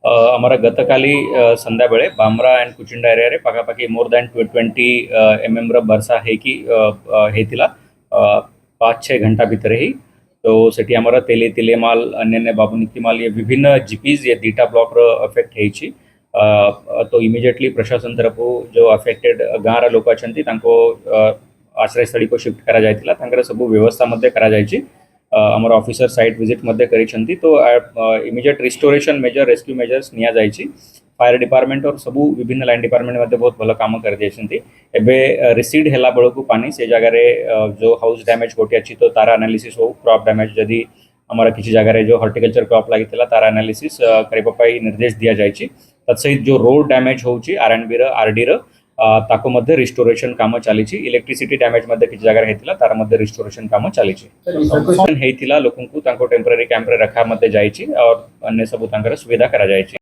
आमर गतकाली संध्या बेले Bamra and Kuchinda area रे पाखापाखि मोर दैन 20 mm वर्षा होता 5-6 घंटा भितर ही। तो सेठी आमर तेले तिलेमाल अन्य बाबुनिकीमाल ये विभिन्न जीपीज ये दीटा ब्लॉक रो अफेक्ट होईची। तो इमिजिएटली प्रशासन तरफ जो अफेक्टेड गाँव लोक अच्छा आश्रय स्थली को शिफ्ट करा जायतिला तांकर सब व्यवस्था मध्ये करा जायची। आमर ऑफिसर साइट विजिट मध्ये करिसंती। तो immediate restoration measure rescue measures निया जायची। फायर डिपार्टमेंट और सबू विभिन्न लाइन डिपार्टमेंट मध्ये बहुत भल काम कर देछंती। एबे रिसीड हेला बळकु पानी से जगह रे जो हाउस डैमेज होटी अछि तो तारा एनालिसिस हो क्रॉप डैमेज जदी हमारा किसी जगह रे जो हॉर्टिकल्चर क्रॉप लागितला तारा एनालिसिस करिबा पई निर्देश दिया जायची। तत्सहित जो रोड डैमेज होउची आरएनबी र आरडी र ताको मध्ये रिस्टोरेशन काम चलीची। इलेक्ट्रिसिटी डैमेज मध्ये किसी जगह हेतिला तार मध्ये रिस्टोरेशन काम चलीची। हेतिला लोकंकु तांको टेम्पररी कैंप रे रखा मध्ये जायची और अन्य सब तांकर सुविधा करा जायची।